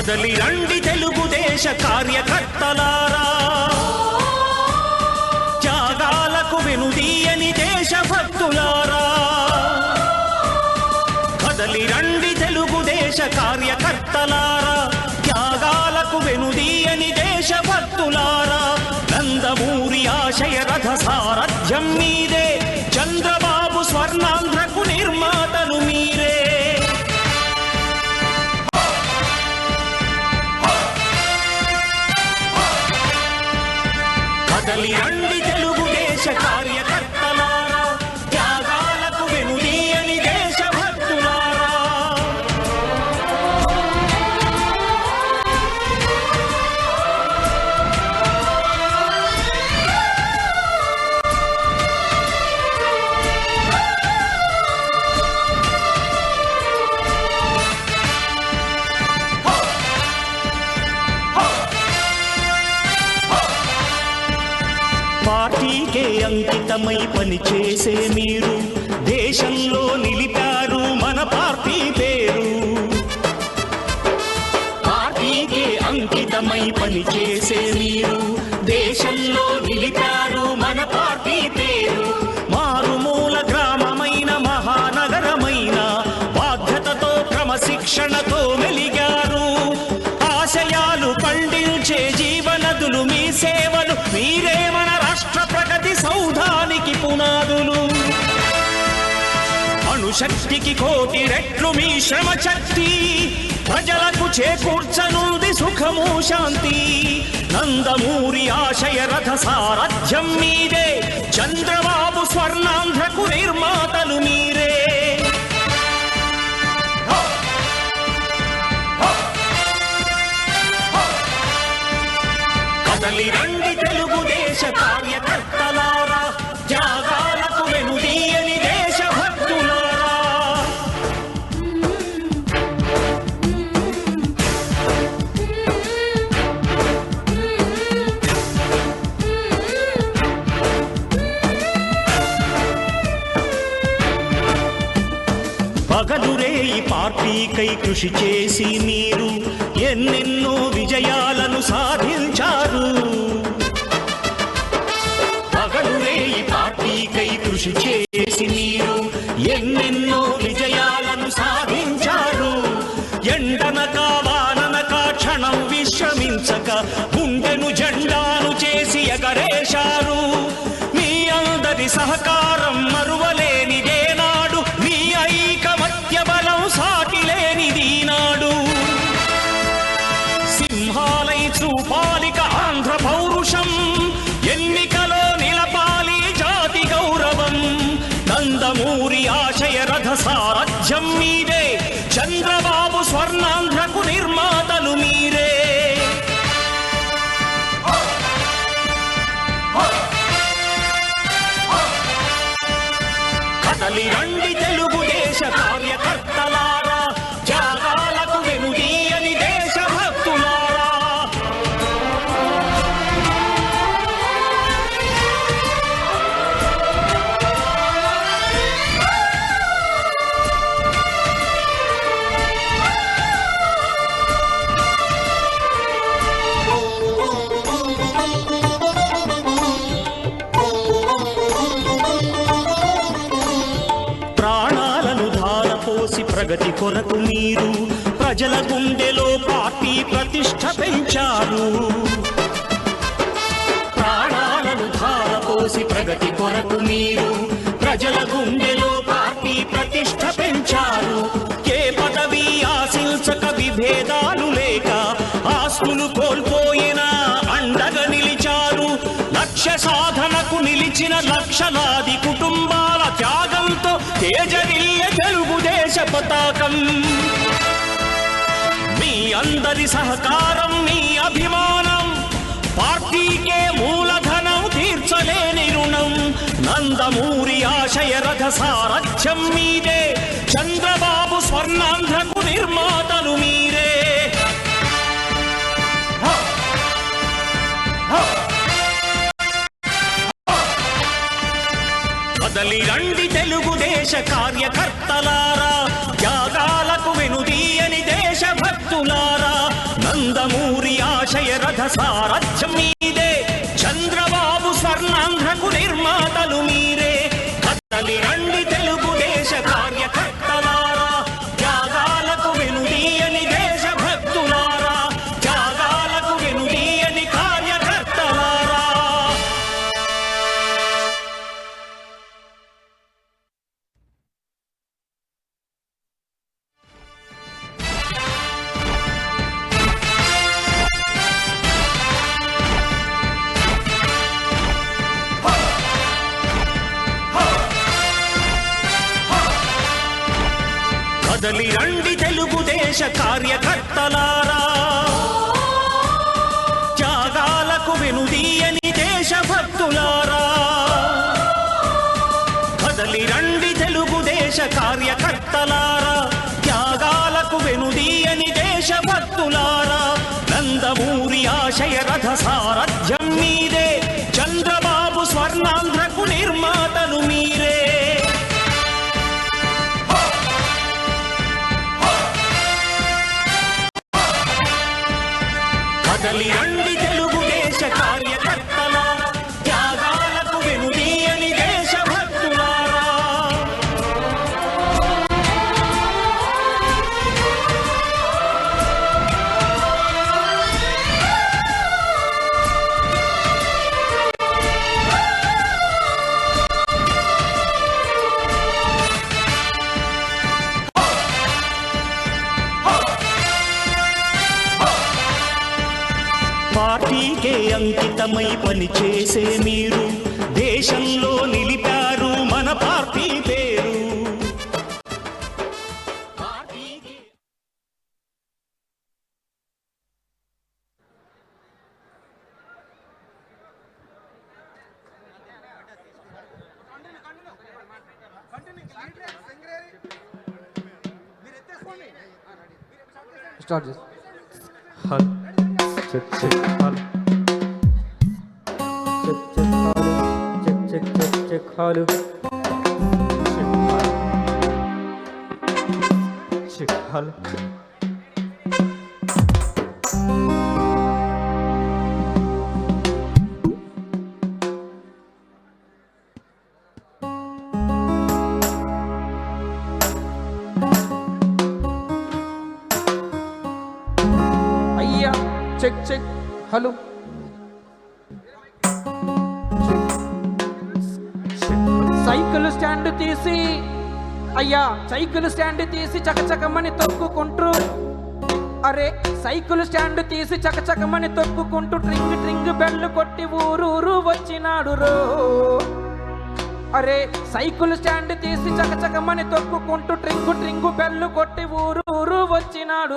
కదలి రండి తెలుగుదేశ కార్యకర్తలారా, త్యాగాలకు వెనుదీయని దేశభక్తులారా. కదలి రండి తెలుగుదేశ కార్యకర్తలారా, త్యాగాలకు వెనుదీయని దేశభక్తులారా. నందమూరి ఆశయ రథ సారథ్యం మీదే, చంద్రబాబు స్వర్ణాంధ్రకు నిర్మాతలు మీరే. కదలి రండి తెలుగుదేశ కార్యకర్తలారా, త్యాగాలకు వెనుదీయని దేశభక్తులారా. పార్టీకే అంకితమై పనిచేసే మీరు దేశంలో నిలిపారు మన పార్టీ పేరు. పార్టీకే అంకితమై పనిచేసే మీరు దేశంలో నిలిపారు మన పార్టీ పేరు. మారుమూల గ్రామమైన మహానగరమైన బాధ్యతతో క్రమశిక్షణతో మెలిగారు. ఆశయాలు పండించే జీవనదులు మీ సేవలు, మీరే మన రాష్ట్ర ప్రగతి సౌధానికి పునాదులు. అణుశక్తికి కోటి రెట్లు మీ శ్రమ శక్తి, ప్రజలకు చేకూర్చనుంది సుఖము శాంతి. నందమూరి ఆశయ రథ సారథ్యం మీదే, చంద్రబాబు స్వర్ణాంధ్రకు నిర్మాతలు మీరే. కదలి రండి తెలుగుదేశ కార్యకర్తలారా, త్యాగాలకు వెనుదీయని దేశభక్తులారా. పగలురే ఈ పార్టీకై కృషి చేసి మీరు ఎన్నెన్నో విజయాలను సాధించారు. పగలురే ఈ పార్టీకై కృషి చేసి మీరు ఎన్నెన్నో విజయాలను సాధించారు. ఎండనక వాననక క్షణం విశ్రమించక గుండెను జెండాను చేసి ఎగరేశారు. మీ అందరి సహకారం మరువలేనిదే నాడు, మీ ఐకమత్య బలం సాటిలేనిది నాడు. సింహాలై చూపాలిక ఆంధ్ర పౌరుషం, ఎన్నికలో నిలపాలి జాతి గౌరవం. నందమూరి ఆశయ రథ సారథ్యం మీదే, చంద్రబాబు స్వర్ణాంధ్రకు నిర్మాతలు మీరే. కదలి రండి తెలుగుదేశ కార్యకర్తలారా, త్యాగాలకు వెనుదీయని దేశభక్తులారా. ప్రాణాలను ధారపోసి ప్రగతి కొరకు మీరు ప్రజల గుండెలో పార్టీ ప్రతిష్ఠ పెంచారు. ప్రాణాలను ధారపోసి ప్రగతి కొరకు మీరు ప్రజల గుండెలో పార్టీ ప్రతిష్ఠ పెంచారు. ఏ పదవి ఆశించక విభేదాలు లేక ఆస్తులు కోల్పోయినా అండగా నిలిచారు. లక్ష్య సాధనకు నిలిచిన లక్షలాది కుటుంబాల త్యాగంతో తేజరిల్లె తెలుగుదేశ పతాకం. మీ అందరి సహకారం, మీ అభిమానం, పార్టీకే మూలధనం, తీర్చలేని రుణం. నందమూరి ఆశయ రథ సారథ్యం మీదే, చంద్రబాబు స్వర్ణాంధ్రకు నిర్మాతలు మీరే. కదలి రండి తెలుగుదేశ కార్యకర్తలారా, త్యాగాలకు వెనుదీయని దేశభక్తులారా, నందమూరి ఆశయ రథ సారథ్యం మీదే, చంద్రబాబు స్వర్ణాంధ్రకు నిర్మాతలు మీరే. కదలి రండి తెలుగుదేశ కార్యకర్తలారా, త్యాగాలకు వెనుదీయని దేశభక్తులారా, త్యాగాలకు వెనుదీయని కార్యకర్తలారా. కదలి రండి తెలుగుదేశ కార్యకర్తలారా, త్యాగాలకు వెనుదీయని దేశభక్తులారా. కదలి రండి తెలుగుదేశ కార్యకర్తలారా, త్యాగాలకు వెనుదీయని దేశభక్తులారా, నందమూరి ఆశయ రథ సారథ్యం మీదే, చంద్రబాబు స్వర్ణాంధ్రకు నిర్మాతలు మీరే. కదలి రండి తెలుగుదేశ కార్యకర్తలారా, త్యాగాలకు వెనుదీయని దేశభక్తులారా. పార్టీకే అంకితమై పనిచేసే మీరు దేశంలో నిలిపారు మన పార్టీ పేరు. Start this. Check, check, hello. Check, check, hello. Check, check, check, check, hello. Check, hello. Check, hello. అయ్యా check check hello cycle stand తీసి అయ్యా సైకిల్ స్టాండ్ తీసి చకచకమని తొక్కుకుంటూ అరే సైకిల్ స్టాండ్ తీసి చకచకమని తొక్కుకుంటూ ట్రింగ్ ట్రింగ్ బెల్ కొట్టి ఊరూరు వచ్చినాడు రో. అరే సైకిల్ స్టాండ్ తీసి చకచకమని తొక్కుకుంటూ ట్రింగు ట్రింగు బెల్ కొట్టి ఊరూరు వచ్చినాడు.